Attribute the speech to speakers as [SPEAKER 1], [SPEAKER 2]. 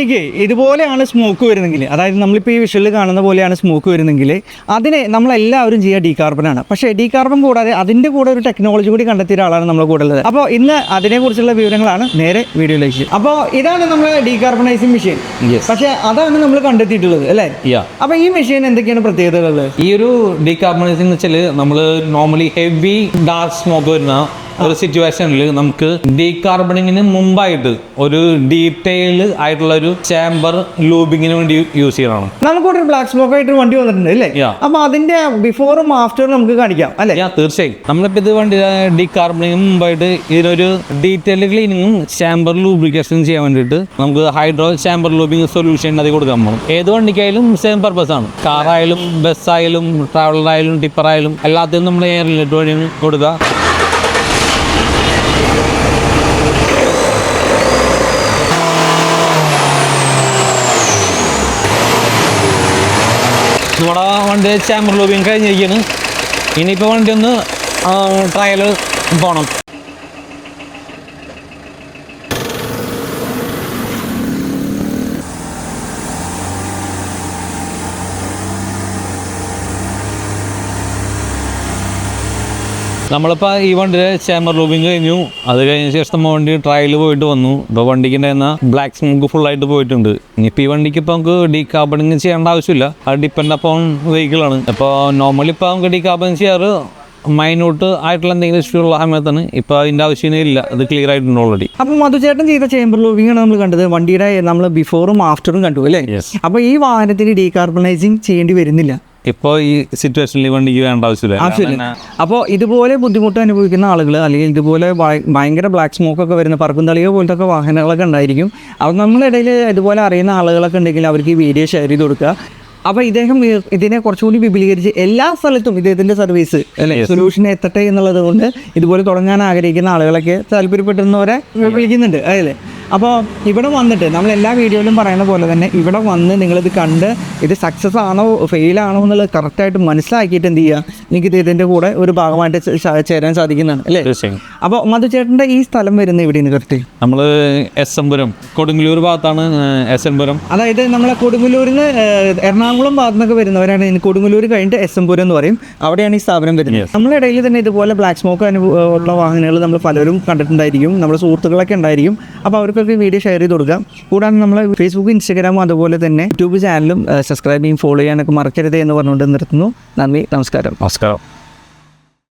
[SPEAKER 1] വണ്ടിക്ക് ഇതുപോലെയാണ് സ്മോക്ക് വരുന്നെങ്കിൽ, അതായത് നമ്മളിപ്പോൾ ഈ വിഷ്വലിൽ കാണുന്ന പോലെയാണ് സ്മോക്ക് വരുന്നെങ്കിൽ അതിനെ നമ്മളെല്ലാവരും ചെയ്യുക ഡീകാർബണാണ്. പക്ഷേ ഡീകാർബൺ കൂടാതെ അതിൻ്റെ കൂടെ ഒരു ടെക്നോളജി കൂടി കണ്ടെത്തിയ ഒരാളാണ് നമ്മുടെ കൂടെ ഉള്ളത്. അപ്പോൾ ഇന്ന് അതിനെക്കുറിച്ചുള്ള വിവരങ്ങളാണ് നേരെ വീഡിയോയിലേക്ക്. അപ്പോൾ ഇതാണ് നമ്മുടെ ഡീകാർബണൈസിങ് മെഷീൻ. പക്ഷേ അതാണ് നമ്മൾ കണ്ടെത്തിയിട്ടുള്ളത് അല്ലേ? അപ്പോൾ ഈ മെഷീൻ എന്തൊക്കെയാണ് പ്രത്യേകതകൾ?
[SPEAKER 2] ഈ ഒരു ഡീകാർബണൈസിംഗ് എന്ന് വെച്ചാൽ നമ്മൾ നോർമലി ഹെവി ഡാർക്ക് സ്മോക്ക് വരുന്ന ഒരു സിറ്റുവേഷനിൽ നമുക്ക് ഡീകാർബണിങ്ങിന് മുമ്പായിട്ട് ഒരു ഡീറ്റെയിൽ ആയിട്ടുള്ള ഒരു ചേംബർ ലൂബിങ്ങിന് വേണ്ടി യൂസ് ചെയ്യണം.
[SPEAKER 1] നമുക്കൊരു ബ്ലാക്ക് സ്മോക്ക് ആയിട്ട് വണ്ടി വന്നിട്ടുണ്ട് അല്ലേ? അപ്പൊ അതിന്റെ ബിഫോറും ആഫ്റ്ററും നമുക്ക് കാണിക്കാം അല്ലേ?
[SPEAKER 2] തീർച്ചയായും. നമ്മളിപ്പോൾ ഇത് വണ്ടി ഡീകാർബണിങ്ങിന് മുമ്പായിട്ട് ഇതിനൊരു ഡീറ്റെയിൽ ക്ലീനിങ്ങും ചേംബർ ലൂബ്രിക്കേഷനും ചെയ്യാൻ വേണ്ടിയിട്ട് നമുക്ക് ഹൈഡ്രോ ചേംബർ ലൂബിങ് സൊല്യൂഷൻ അത് കൊടുക്കാൻ പോകും. ഏത് വണ്ടിക്കായാലും സെയിം പർപ്പസ് ആണ്. കാറായാലും ബസ്സായാലും ട്രാവലറായാലും ടിപ്പറായാലും എല്ലാത്തിനും നമ്മൾ എയർ ഇൻലെറ്റ് വഴി കൊടുക്കുക. നമ്മുടെ വണ്ടി ചേംബർ ലൂബിങ് കഴിഞ്ഞിരിക്കുകയാണ്. ഇനിയിപ്പോൾ വണ്ടി ഒന്ന് ട്രയൽ പോകണം. നമ്മളിപ്പോൾ ഈ വണ്ടിയുടെ ചേംബർ ലൂബിങ് കഴിഞ്ഞു. അത് കഴിഞ്ഞ ശേഷം നമ്മൾ വണ്ടി ട്രയൽ പോയിട്ട് വന്നു. ഇപ്പോൾ വണ്ടിക്ക് ഉണ്ടായിരുന്ന ബ്ലാക്ക് സ്മോക്ക് ഫുള്ളായിട്ട് പോയിട്ടുണ്ട്. ഇനിയിപ്പോൾ ഈ വണ്ടിക്ക് ഇപ്പോൾ നമുക്ക് ഡീകാർബണിങ് ചെയ്യേണ്ട ആവശ്യമില്ല. അത് ഡിപ്പെൻഡ് അപ്പോൺ വെഹിക്കിളാണ്. ഇപ്പോൾ നോർമലി ഇപ്പോൾ നമുക്ക് ഡീകാർബൺ ചെയ്യാറ് മൈന്യൂട്ട് ആയിട്ടുള്ള എന്തെങ്കിലും ഇഷ്യൂ ഉള്ള സമയത്താണ്. ഇപ്പോൾ അതിൻ്റെ ആവശ്യമേ ഇല്ല. അത് ക്ലിയർ ആയിട്ടുണ്ട് ഓൾറെഡി.
[SPEAKER 1] അപ്പോൾ മധുചേട്ടൻ ചെയ്ത ചേംബർ ലൂബിങ് ആണ് നമ്മൾ കണ്ടത്. വണ്ടിയുടെ നമ്മൾ ബിഫോറും ആഫ്റ്ററും കണ്ടു അല്ലേ? അപ്പോൾ ഈ വാഹനത്തിന് ഡീകാർബണൈസിങ് ചെയ്യേണ്ടി വരുന്നില്ല
[SPEAKER 2] ഇപ്പോൾ ഈ സിറ്റുവേഷനിൽ വണ്ടിക്ക് വേണ്ട ആവശ്യമില്ല.
[SPEAKER 1] അപ്പോൾ ഇതുപോലെ ബുദ്ധിമുട്ട് അനുഭവിക്കുന്ന ആളുകൾ അല്ലെങ്കിൽ ഇതുപോലെ ഭയങ്കര ബ്ലാക്ക് സ്മോക്കൊക്കെ വരുന്ന പറക്കും തളിക പോലത്തെ ഒക്കെ വാഹനങ്ങളൊക്കെ ഉണ്ടായിരിക്കും. അപ്പോൾ നമ്മുടെ ഇടയിൽ ഇതുപോലെ അറിയുന്ന ആളുകളൊക്കെ ഉണ്ടെങ്കിൽ അവർക്ക് ഈ വീഡിയോ ഷെയർ ചെയ്ത് കൊടുക്കുക. അപ്പോൾ ഇദ്ദേഹം ഇതിനെ കുറച്ചുകൂടി വിപുലീകരിച്ച് എല്ലാ സ്ഥലത്തും ഇദ്ദേഹത്തിൻ്റെ സർവീസ് അല്ലെ സൊല്യൂഷൻ എത്തട്ടെ എന്നുള്ളത് കൊണ്ട് ഇതുപോലെ തുടങ്ങാൻ ആഗ്രഹിക്കുന്ന ആളുകളൊക്കെ താല്പര്യപ്പെടുന്നവരെ വിളിക്കുന്നുണ്ട് അല്ലേ? അപ്പോൾ ഇവിടെ വന്നിട്ട് നമ്മൾ എല്ലാ വീഡിയോയിലും പറയുന്ന പോലെ തന്നെ ഇവിടെ വന്ന് നിങ്ങളിത് കണ്ട് ഇത് സക്സസ് ആണോ ഫെയിലാണോ എന്നുള്ളത് കറക്റ്റായിട്ട് മനസ്സിലാക്കിയിട്ട് എന്ത് ചെയ്യുക, നിങ്ങൾക്ക് ഇതിൻ്റെ കൂടെ ഒരു ഭാഗമായിട്ട് ചേരാൻ സാധിക്കുന്നതാണ് അല്ലേ? അപ്പോൾ മധുചേട്ടൻ്റെ ഈ സ്ഥലം വരുന്നത് എവിടെയാണ് കറക്റ്റ്?
[SPEAKER 2] നമ്മൾ എസ്എംപുരം കൊടുങ്ങല്ലൂർ ഭാഗത്താണ്. എസ്എംപുരം അതായത്
[SPEAKER 1] നമ്മളെ കൊടുങ്ങല്ലൂരിൽ നിന്ന് എറണാകുളം ഭാഗത്തു നിന്നൊക്കെ വരുന്നവരാണ് കൊടുങ്ങല്ലൂർ കഴിഞ്ഞിട്ട് എസ്എംപുരം എന്ന് പറയും. അവിടെയാണ് ഈ സ്ഥാപനം വരുന്നത്. നമ്മുടെ ഇടയിൽ തന്നെ ഇതുപോലെ ബ്ലാക്ക് സ്മോക്ക് ഉള്ള വാഹനങ്ങൾ നമ്മൾ പലരും കണ്ടിട്ടുണ്ടായിരിക്കും. നമ്മുടെ സുഹൃത്തുക്കളൊക്കെ ഉണ്ടായിരിക്കും. അപ്പോൾ അവർക്ക് വീഡിയോ ഷെയർ ചെയ്ത് കൊടുക്കാം. കൂടാതെ നമ്മൾ ഫേസ്ബുക്ക് ഇൻസ്റ്റാഗ്രാമും അതുപോലെ തന്നെ യൂട്യൂബ് ചാനലും സബ്സ്ക്രൈബ് ചെയ്യും ഫോളോ ചെയ്യാനൊക്കെ മറക്കരുത് എന്ന് പറഞ്ഞുകൊണ്ട് നിർത്തുന്നു. നന്ദി, നമസ്കാരം.